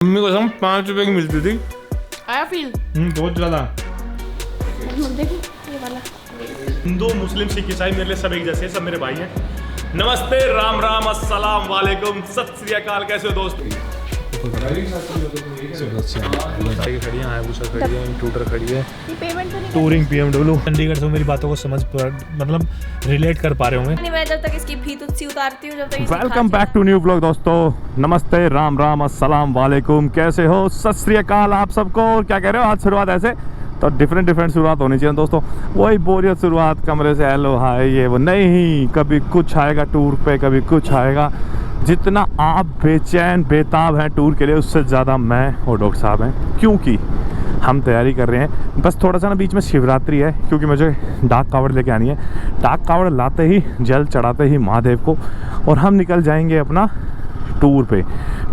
Mummy कसम 5 रुपए की मिलती थी। आया फील बहुत ज्यादा। देखो ये वाला हिंदू मुस्लिम सिख ईसाई मेरे लिए सब एक जैसे हैं, सब मेरे भाई हैं। नमस्ते, राम राम, अस्सलाम वालेकुम, सत श्री अकाल। कैसे हो दोस्त? Touring BMW। चंडीगढ़ से मेरी बातों को समझ मतलब रिलेट कर पा रहे होंगे। मैं जब तक इसकी फीत उससी उतारती हूँ जब तक welcome back to new blog दोस्तों। नमस्ते, राम राम, अस्सलाम वालेकुम। कैसे हो? सत श्री अकाल आप सबको। और क्या कह रहे हो? आज शुरुआत ऐसे तो डिफरेंट शुरुआत होनी चाहिए दोस्तों। वही बोरियत शुरुआत कमरे से, हेलो हाय ये वो नहीं। कभी कुछ आएगा टूर पे, कभी कुछ आएगा। जितना आप बेचैन बेताब हैं टूर के लिए, उससे ज़्यादा मैं और डॉक्टर साहब हैं, क्योंकि हम तैयारी कर रहे हैं। बस थोड़ा सा ना बीच में शिवरात्रि है, क्योंकि मुझे डाक कावड़ लेके आनी है। डाक कावड़ लाते ही, जल चढ़ाते ही महादेव को, और हम निकल जाएंगे अपना टूर पे।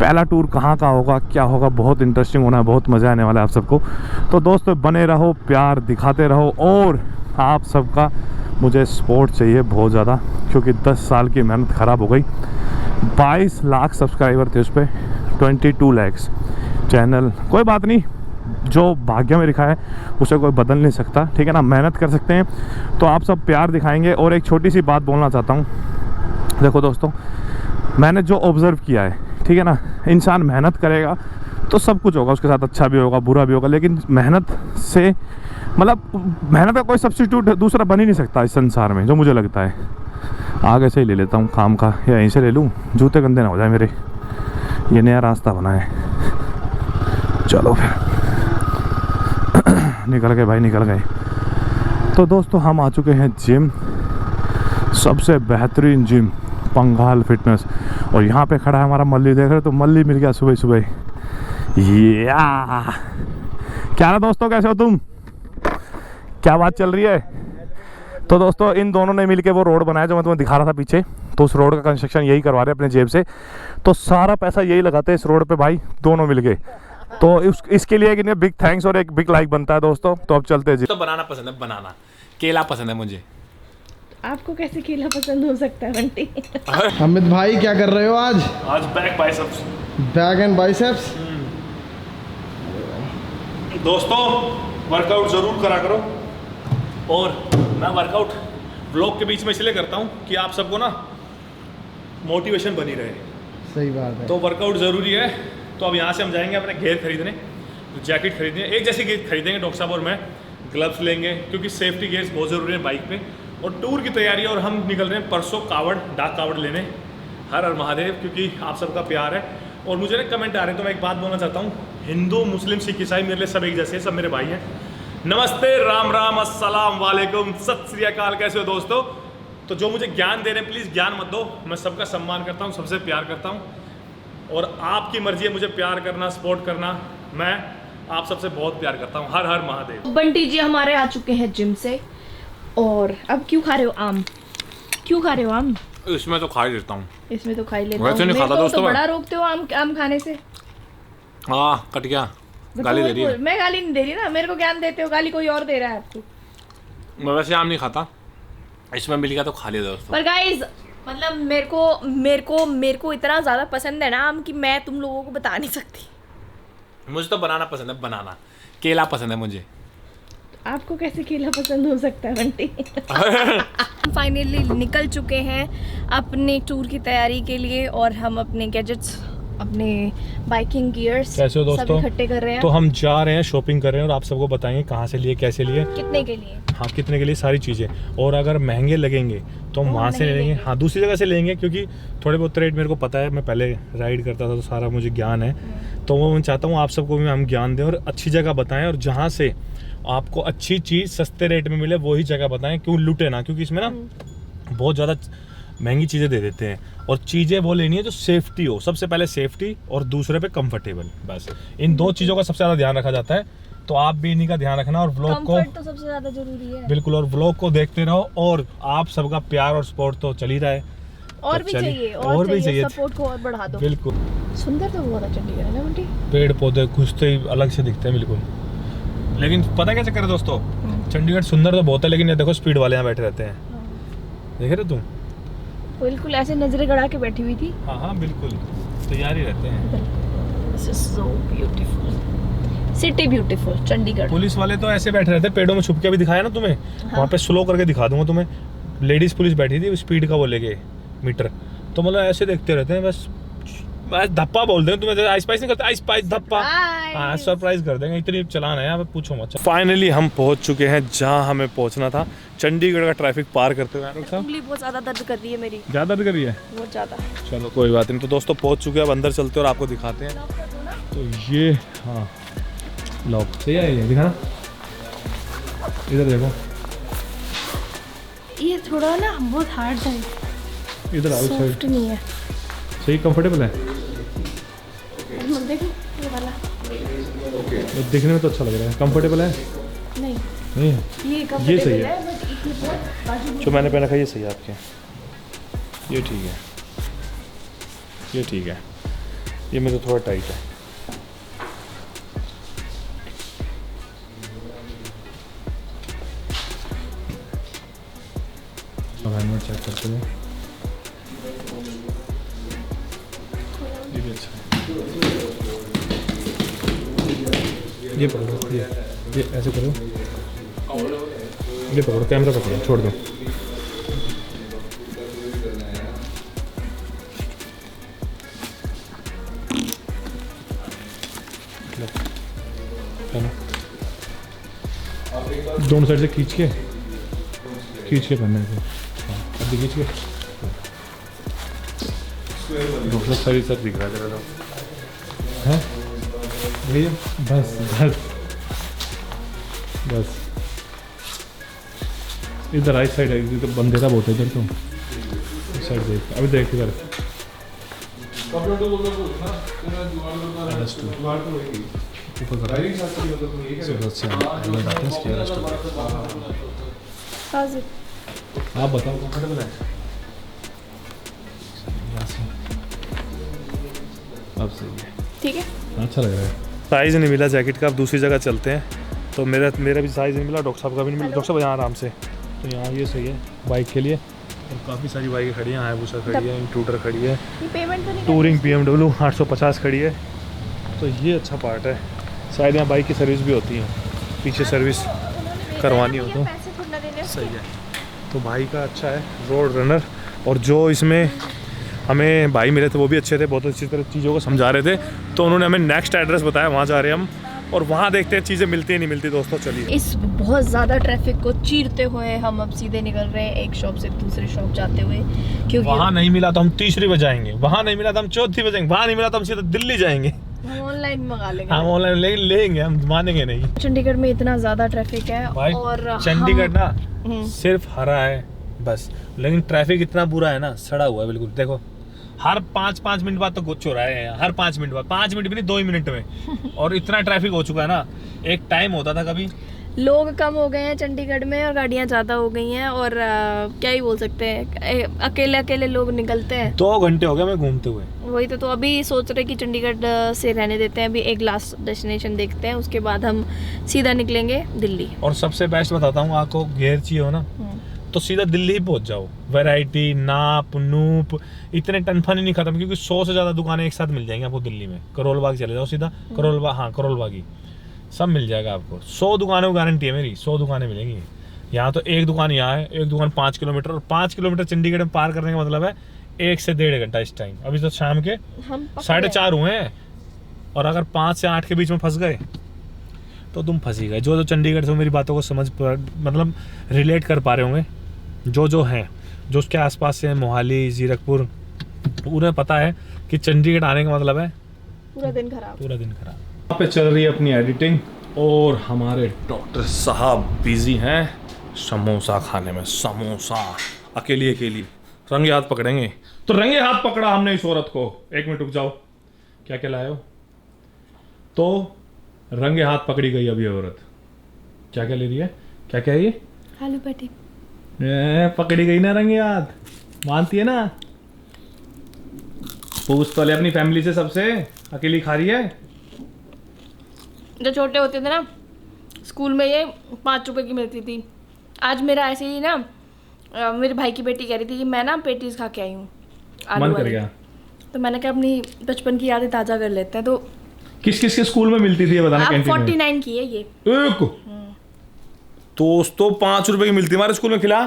पहला टूर कहाँ का होगा, क्या होगा, बहुत इंटरेस्टिंग होना है, बहुत मज़ा आने वाला है आप सबको। तो दोस्तों बने रहो, प्यार दिखाते रहो। और आप सबका मुझे सपोर्ट चाहिए बहुत ज़्यादा, क्योंकि 10 साल की मेहनत ख़राब हो गई। 22 लाख सब्सक्राइबर थे उस पर, 22 लैक्स चैनल। कोई बात नहीं, जो भाग्य में लिखा है उसे कोई बदल नहीं सकता, ठीक है ना। मेहनत कर सकते हैं, तो आप सब प्यार दिखाएंगे। और एक छोटी सी बात बोलना चाहता हूँ। देखो दोस्तों, मैंने जो ऑब्ज़र्व किया है, ठीक है ना, इंसान मेहनत करेगा तो सब कुछ होगा उसके साथ, अच्छा भी होगा बुरा भी होगा। लेकिन मेहनत से मतलब मेहनत का कोई सब्स्टिट्यूट दूसरा बन ही नहीं सकता इस संसार में, जो मुझे लगता है। आगे से ही ले लेता हूँ काम का, या यहीं से ले लूँ, जूते गंदे ना हो जाए मेरे। ये नया रास्ता बना है, चलो फिर निकल गए भाई, निकल गए। तो दोस्तों हम आ चुके हैं जिम, सबसे बेहतरीन जिम पंगाल फिटनेस। और यहाँ पे खड़ा है हमारा मल्ली, देख रहे हो? तो मल्ली मिल गया सुबह सुबह। या क्या ना दोस्तों, कैसे हो तुम? क्या बात चल रही है? तो दोस्तों इन दोनों ने मिलके वो रोड बनाया जो मैं तुम्हें दिखा रहा था पीछे। तो उस रोड का कंस्ट्रक्शन यही करवा रहे हैं अपने जेब से। तो सारा पैसा यही लगाते हैं इस रोड पे भाई, दोनों मिलके। तो इसके लिए एक बिग थैंक्स और एक बिग लाइक बनता है दोस्तों। तो अब चलते हैं जी। तो बनाना पसंद है, बनाना। केला पसंद है मुझे। आपको कैसे केला पसंद हो सकता है बंटी? अमित भाई क्या कर रहे हो आज? Back biceps. Back and biceps. दोस्तों वर्कआउट ज़रूर करा करो। और मैं वर्कआउट व्लॉग के बीच में इसलिए करता हूँ कि आप सबको ना मोटिवेशन बनी रहे। सही बात है। तो वर्कआउट ज़रूरी है। तो अब यहाँ से हम जाएंगे अपने गेयर खरीदने, जैकेट खरीदने। एक जैसी गेयर खरीदेंगे डॉक्टर साहब और मैं। ग्लव्स लेंगे क्योंकि सेफ्टी गेयर्स बहुत ज़रूरी है बाइक पे। और टूर की तैयारी, और हम निकल रहे हैं परसों कावड़, डाक कावड़ लेने। हर हर महादेव, क्योंकि आप सबका प्यार है। और मुझे ना कमेंट आ रहे हैं, तो मैं एक बात बोलना चाहता हूँ। हिंदू मुस्लिम सिख ईसाई मेरे लिए सब एक जैसे हैं, सब मेरे भाई हैं। नमस्ते, राम राम, अस्सलाम वालेकुम, सत श्री अकाल। कैसे हो दोस्तों? तो जो मुझे ज्ञान दे रहे हैं प्लीज़ ज्ञान मत दो। मैं सबका सम्मान करता हूँ, सबसे प्यार करता हूँ। और आपकी मर्जी है मुझे प्यार करना, सपोर्ट करना। मैं आप सबसे बहुत प्यार करता हूँ। हर हर महादेव। बंटी जी हमारे आ चुके हैं जिम से। और अब क्यों खा रहे हो आम? क्यों खा रहे हो आम? इसमें तो खा ही लेता हूँ। इसमें तो खा ही लेता वैसे हूँ। नहीं खाता मेरे को दोस्तों तो मैं। बड़ा रोकते हो आम खाने से। हाँ कट गया, गाली दे रही है। मैं गाली नहीं दे रही ना, मेरे को ज्ञान देते हो, गाली कोई और दे रहा है आपको। मैं वैसे आम नहीं खाता, इसमें मिल गया तो खा लिया दोस्तों। पर गाइस मतलब मेरे को इतना ज़्यादा पसंद है ना आम कि मैं तुम लोगों को बता नहीं सकती। मुझे तो बनाना पसंद है, बनाना। केला पसंद है मुझे। आपको कैसे केला पसंद हो सकता है बंटी? हम फाइनली निकल चुके हैं अपने टूर की तैयारी के लिए। और हम अपने गैजेट्स, अपने बाइकिंग गियर्स कैसे हो सब दोस्तों? इकट्ठे कर रहे हैं। तो हम जा रहे हैं, शॉपिंग कर रहे हैं, और आप सबको बताएंगे कहाँ से लिए, कैसे लिए, कितने के लिए। हाँ कितने के लिए, सारी चीज़ें। और अगर महंगे लगेंगे तो हम वहाँ से ले लेंगे, हाँ दूसरी जगह से लेंगे, क्योंकि थोड़े बहुत रेट मेरे को पता है। मैं पहले राइड करता था तो सारा मुझे ज्ञान है। तो वो मैं चाहता हूँ आप सबको भी हम ज्ञान दें और अच्छी जगह बताएं। और जहाँ से आपको अच्छी चीज़ सस्ते रेट में मिले वही जगह बताएं, क्यों लूटे ना। क्योंकि इसमें ना बहुत ज़्यादा महंगी चीज़ें दे देते हैं। और चीज़ें वो लेनी है जो सेफ्टी हो, सबसे पहले सेफ्टी, और दूसरे पे कंफर्टेबल। बस इन दो चीज़ों का सबसे ज़्यादा ध्यान रखा जाता है। तो आप भी इन्हीं का ध्यान रखना। और व्लॉग को तो सबसे ज़्यादा जरूरी है। बिल्कुल, और व्लॉग को देखते रहो। और आप सबका प्यार और सपोर्ट तो चल ही रहा है, और तो भी चलिए, चाहिए, और भी चाहिए। सपोर्ट को और बढ़ा दो। बिल्कुल। सुंदर तो बहुत है चंडीगढ़ है ना बंटी? पेड़ पौधे घुसते ही अलग से दिखते हैं बिल्कुल। लेकिन पता क्या चक्कर है दोस्तों, चंडीगढ़ सुंदर तो बहुत है, लेकिन ये देखो स्पीड वाले यहाँ बैठे रहते हैं। देख रहे तुम? बिल्कुल ऐसे नजरें गड़ा के बैठी हुई थी। हाँ हाँ बिल्कुल, तैयार ही रहते हैं। This is so beautiful, city beautiful Chandigarh. Police वाले तो ऐसे बैठे रहते, पेड़ों में छुप के भी दिखाया ना तुम्हें, वहाँ पे स्लो करके दिखा दूंगा तुम्हें। लेडीज पुलिस बैठी थी, स्पीड का वो लेके मीटर, तो मतलब ऐसे देखते रहते हैं बस धप्पा बोल देंगे तुम्हें, आइस पाइस नहीं करते, आइस पाइस धप्पा, हाँ सरप्राइज कर देंगे, इतनी चलान है यहाँ पे पूछो मत। फाइनली हम पहुँच चुके हैं जहाँ हमें पहुँचना था, चंडीगढ़ का ट्रैफिक पार करते हुए। उंगली बहुत ज्यादा दर्द कर रही है मेरी, ज़्यादा दर्द कर रही है, बहुत ज्यादा। चलो कोई बात नहीं। तो दोस्तों पहुँच चुके हैं, अब अंदर चलते हैं और आपको दिखाते हैं। तो ये हाँ लॉक सही है, ये दिखाना, इधर देखो, ये थोड़ा ना बहुत हार्ड है, इधर आओ, सॉफ्ट नहीं है, सही कंफर्टेबल है, देखो ये वाला तो दिखने में तो अच्छा लग रहा है। कंफर्टेबल है? नहीं नहीं है, ये ये कंफर्टेबल सही है। है, बट इसमें बहुत बाजू जो मैंने पहना था ये सही है आपके, ये ठीक है, ये ठीक है, ये मेरे तो थोड़ा टाइट है। हेलमेट चेक करते हुए, ये भी अच्छा है, ये पकड़ो, ये ऐसे करो, ये पकड़ो, कैमरा पकड़ो, छोड़ दो। दोनों साइड से खींच के पहनना है, अभी खींच के दूसरा शरीर सब दिख रहा है जरा है भैया, बस बस बस, इधर राइट साइड है, इधर तो बंदेरा बहुत है, इधर तो इस साइड देख, अभी देख इधर आप बताओ कंफर्टेबल है? अब सही है, ठीक है, अच्छा लग रहा है। साइज़ नहीं मिला जैकेट का, अब दूसरी जगह चलते हैं। तो मेरा भी साइज़ नहीं मिला, डॉक्टर साहब का भी नहीं मिला। डॉक्टर साहब यहाँ आराम से, तो यहाँ ये सही है बाइक के लिए, और काफ़ी सारी बाइकें खड़ी हैं, हायाबुसा खड़ी है, इंट्रूडर खड़ी है, ये पेमेंट तो नहीं टूरिंग BMW 850 खड़ी है, तो ये अच्छा पार्ट है। शायद यहाँ बाइक की सर्विस भी होती है, पीछे सर्विस करवानी हो तो सही है। तो भाई का अच्छा है, रोड रनर, और जो इसमें हमें भाई मिले थे वो भी अच्छे थे, बहुत अच्छी तरह चीज़ों को समझा रहे थे। तो उन्होंने हमें नेक्स्ट एड्रेस बताया, वहाँ जा रहे हैं हम, और वहाँ देखते हैं चीज़ें मिलती है नहीं मिलती। दोस्तों चलिए, इस बहुत ज़्यादा ट्रैफिक को चीरते हुए हम अब सीधे निकल रहे हैं एक शॉप से दूसरी शॉप जाते हुए, क्योंकि वहाँ नहीं मिला तो हम तीसरी बजे जाएंगे, वहाँ नहीं मिला तो हम चौथी बजे जाएंगे, वहाँ नहीं मिला तो हम सीधा दिल्ली जाएंगे। हम ऑनलाइन मंगा लेंगे, हम ऑनलाइन लेंगे, हम मानेंगे नहीं। चंडीगढ़ में इतना ज़्यादा ट्रैफिक है, भाई और चंडीगढ़ ना सिर्फ हरा है बस, लेकिन ट्रैफिक इतना बुरा है ना, सड़ा हुआ है बिल्कुल। देखो हर 5-5 मिनट बाद तो गुच्छ हो रहा है यहाँ, हर 5 मिनट बाद, 5 मिनट भी नहीं 2 ही मिनट में, और इतना ट्रैफिक हो चुका है ना। एक टाइम होता था कभी, लोग कम हो गए हैं चंडीगढ़ में और गाड़ियाँ ज़्यादा हो गई हैं, और क्या ही बोल सकते हैं, अकेले अकेले लोग निकलते हैं। 2 घंटे हो गए मैं घूमते हुए। वही तो अभी सोच रहे कि चंडीगढ़ से रहने देते हैं, अभी एक लास्ट डेस्टिनेशन देखते हैं, उसके बाद हम सीधा निकलेंगे दिल्ली। और सबसे बेस्ट बताता हूँ, आपको गेयर चाहिए हो ना तो सीधा दिल्ली ही पहुंच जाओ। वैरायटी, नाप, नूप, इतने टनफन ही नहीं खत्म, क्योंकि 100 से ज़्यादा दुकानें एक साथ मिल जाएंगी आपको दिल्ली में। करोल बाग चले जाओ सीधा, करोल बाग, हाँ करोल बाग ही सब मिल जाएगा आपको। 100 दुकानों की गारंटी है मेरी, 100 दुकानें मिलेंगी यहाँ। तो एक दुकान यहाँ है, एक दुकान 5 किलोमीटर, और 5 किलोमीटर चंडीगढ़ में पार करने का मतलब है 1 से 1.5 घंटा इस टाइम। अभी तो शाम के 4:30 हुए हैं, और अगर 5 से 8 के बीच में फंस गए तो तुम फंसी गए। जो चंडीगढ़ से मेरी बातों को समझ मतलब रिलेट कर पा रहे होंगे, जो हैं, जो उसके आसपास से हैं, मोहाली, जीरकपुर, उन्हें पता है कि चंडीगढ़ आने का मतलब है पूरा दिन खराब। यहाँ पे चल रही है अपनी एडिटिंग, और हमारे डॉक्टर साहब बिजी हैं समोसा खाने में। समोसा अकेली रंगे हाथ पकड़ेंगे, तो रंगे हाथ पकड़ा हमने इस औरत को। 1 मिनट रुक जाओ, क्या क्या लाए हो? तो रंगे हाथ पकड़ी गई अभी औरत। क्या क्या ले रही है? क्या क्या है ये? आलू पैटी। पकड़ी गई ना रंगे हाथ, मानती है ना? पूछ तो ले अपनी फैमिली से, सबसे अकेली खा रही है। जो छोटे होते थे ना, स्कूल में ये 5 रुपए की मिलती थी। आज मेरा ऐसे ही ना, मेरे भाई की बेटी कह रही थी कि मैं ना पेटीज खा के आई हूँ, मन कर गया। तो मैंने कहा अपनी बचपन की यादें ताज़ा कर लेते हैं। तो किस किस के स्कूल में मिलती थी ये बताना? अब कैंटीन में 49 की है ये। एक दोस्तों 5 रुपए की मिलती हमारे स्कूल में। खिला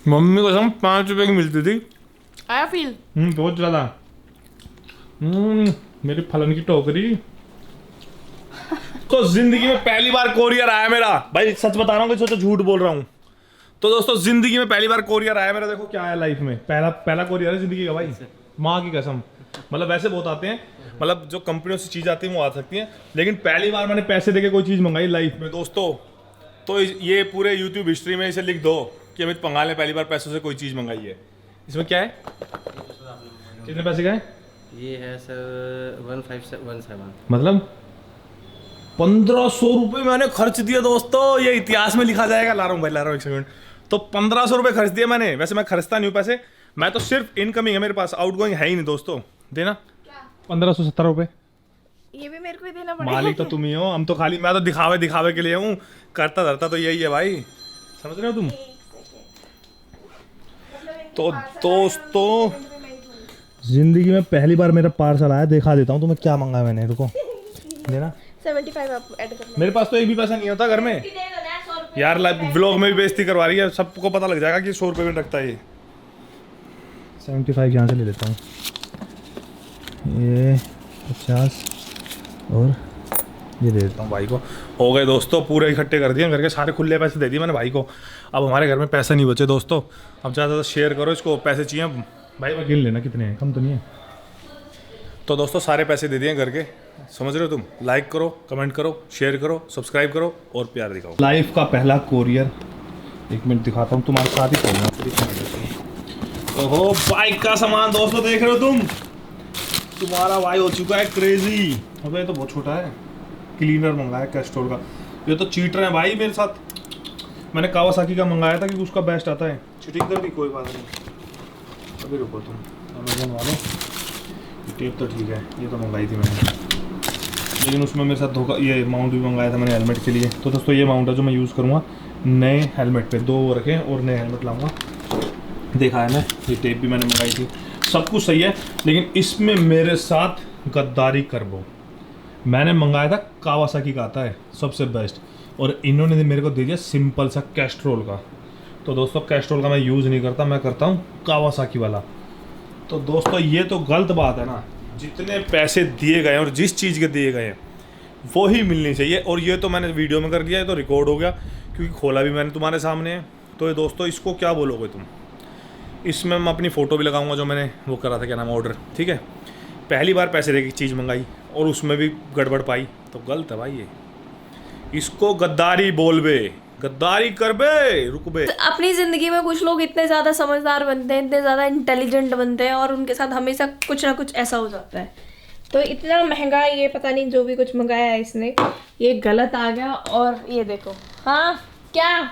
मम्मी को कसम 5 रुपए की मिलती थी। आया फील? बहुत ज्यादा। मेरी फलन की टोकरी। तो जिंदगी में पहली बार कोरियर आया मेरा भाई, सच बता रहा हूँ, सोचो झूठ बोल रहा हूँ। तो दोस्तों जिंदगी में पहली बार कोरियर आया मेरा। देखो क्या आया लाइफ में, पहला कोरियर है जिंदगी का भाई, माँ की कसम। मतलब वैसे बहुत आते हैं, मतलब जो कंपनियों से चीज आती है वो आ सकती है, लेकिन पहली बार मैंने पैसे देके कोई चीज मंगाई लाइफ में दोस्तों। तो ये पूरे यूट्यूब हिस्ट्री में इसे लिख दो कि अमित पंगाल ने पहली बार पैसों से कोई चीज मंगाई है। इसमें क्या है, कितने पैसे का है? ये है सर 1517। मतलब 1500 रुपये मैंने खर्च दिया दोस्तों। ये इतिहास में लिखा जाएगा। ला रहा हूँ एक सेकंड। तो 1500 रुपये खर्च दिए मैंने। वैसे मैं खर्चता नहीं हूँ पैसे, मैं तो सिर्फ इनकमिंग है मेरे पास, आउटगोइंग है ही नहीं दोस्तों। देना 1570 रुपये। ये भी मेरे को ही देना पड़ेगा। मालिक तो तुम ही हो, हम तो खाली, मैं तो दिखावे के लिए हूँ, करता धरता तो यही है भाई, समझ रहे हो तुम? तो दोस्तों जिंदगी में पहली बार मेरा पार्सल आया, दिखा देता हूँ तुम्हें क्या मंगाया मैंने। रुको देना 75 आप ऐड कर मेरे पास तो एक भी पैसा नहीं होता घर में यार। व्लॉग में भी बेइज्जती करवा रही है, सबको पता लग जाएगा कि 100 रुपये में रखता है ये। 75 यहाँ से ले लेता हूँ, ये 50 और ये दे देता हूँ भाई को। हो गए दोस्तों, पूरे इकट्ठे कर दिए घर के, सारे खुले पैसे दे दिए मैंने भाई को। अब हमारे घर में पैसे नहीं बचे दोस्तों। अब ज़्यादा से शेयर करो इसको, पैसे चाहिए भाई, मैं गिन लेना कितने हैं, कम तो नहीं है। तो दोस्तों सारे पैसे दे दिए घर के, समझ रहे हो तुम? लाइक करो, कमेंट करो, शेयर करो, सब्सक्राइब करो और प्यार दिखाओ। लाइफ का पहला कोरियर, एक मिनट दिखाता हूँ तुम्हारे साथ ही खोलना। ओहो बाइक का सामान दोस्तों, देख रहे हो तुम? तुम्हारा भाई हो चुका है क्रेजी। अबे ये तो बहुत छोटा है, क्लीनर मंगाया कैस्ट्रोल का। ये तो चीटर है भाई मेरे साथ। मैंने कावासाकी का मंगाया था कि उसका बेस्ट आता है। चीटिंग कर दी, कोई बात नहीं। अभी रुको तुम, अमेजोन वाले टेप तो ठीक है, ये तो मंगाई थी मैंने, लेकिन उसमें मेरे साथ धोखा। ये माउंट भी मंगाया था मैंने हेलमेट के लिए। तो दोस्तों ये माउंट है जो मैं यूज़ करूँगा नए हेलमेट पे, 2 रखे और नए हेलमेट लाऊंगा। देखा है मैं, ये टेप भी मैंने मंगाई थी, सब कुछ सही है, लेकिन इसमें मेरे साथ गद्दारी कर वो। मैंने मंगाया था कावासाकी का आता है सबसे बेस्ट, और इन्होंने मेरे को दे दिया सिंपल सा कैस्ट्रोल का। तो दोस्तों कैस्ट्रोल का मैं यूज़ नहीं करता, मैं करता हूँ कावासाकी वाला। तो दोस्तों ये तो गलत बात है ना, जितने पैसे दिए गए हैं और जिस चीज़ के दिए गए हैं वो ही मिलनी चाहिए। और ये तो मैंने वीडियो में कर दिया है, तो रिकॉर्ड हो गया, क्योंकि खोला भी मैंने तुम्हारे सामने है। तो ये दोस्तों इसको क्या बोलोगे तुम? इसमें मैं अपनी फ़ोटो भी लगाऊंगा जो मैंने वो करा था, क्या नाम, ऑर्डर। ठीक है, पहली बार पैसे दे के चीज़ मंगाई और उसमें भी गड़बड़ पाई, तो गलत है भाई ये। इसको गद्दारी बोल बे, गद्दारी कर बे, रुक बे। अपनी ज़िंदगी में कुछ लोग इतने ज़्यादा समझदार बनते हैं, इतने ज़्यादा इंटेलिजेंट बनते हैं, और उनके साथ हमेशा कुछ ना कुछ ऐसा हो जाता है। तो इतना महंगा ये पता नहीं जो भी कुछ मंगाया है इसने, ये गलत आ गया। और ये देखो, हाँ क्या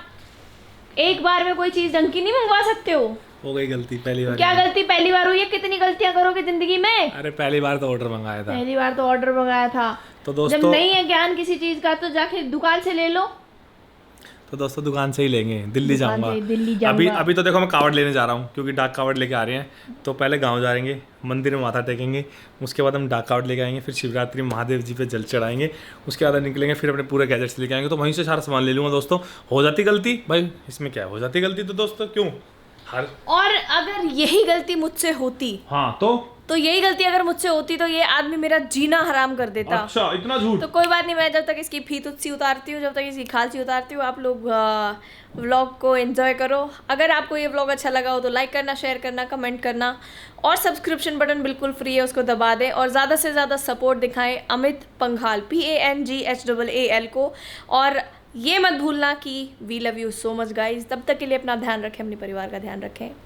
एक बार में कोई चीज़ ढंग की नहीं मंगवा सकते हो गई गलती पहली बार। क्या गलती पहली बार हुई है? कितनी गलतियां करोगे जिंदगी में? अरे पहली बार तो ऑर्डर मंगाया था, पहली बार तो ऑर्डर मंगाया था। तो दोस्तों जब नहीं है ज्ञान किसी चीज का तो जाके दुकान से ले लो। तो दोस्तों दुकान से ही लेंगे, दिल्ली जाऊंगा। दिल्ली जाऊंगा। अभी तो देखो मैं कावड़ लेने जा रहा हूँ, क्योंकि डाक कावड़ लेके आ रहे हैं। तो पहले गांव जाएंगे, मंदिर में माथा टेकेंगे, उसके बाद हम डाक कावड़ लेके आएंगे, फिर शिवरात्रि में महादेव जी पे जल चढ़ाएंगे, उसके बाद निकलेंगे, फिर अपने पूरे गैजेट्स लेके आएंगे। तो वहीं से सारा सामान ले लूँगा दोस्तों। हो जाती गलती भाई, इसमें क्या हो जाती गलती, तो दोस्तों क्यों और अगर यही गलती मुझसे होती, हाँ तो यही गलती अगर मुझसे होती तो ये आदमी मेरा जीना हराम कर देता। अच्छा इतना झूठ। तो कोई बात नहीं, मैं जब तक इसकी फीत सी उतारती हूँ, जब तक इसकी खाल सी उतारती हूँ, आप लोग व्लॉग को एंजॉय करो। अगर आपको ये व्लॉग अच्छा लगा हो तो लाइक करना, शेयर करना, कमेंट करना, और सब्सक्रिप्शन बटन बिल्कुल फ्री है, उसको दबा दें। और ज़्यादा से ज़्यादा सपोर्ट दिखाएं अमित पंघाल PANGHAAL को। और ये मत भूलना कि we love you so much guys. तब तक के लिए अपना ध्यान रखें, अपने परिवार का ध्यान रखें।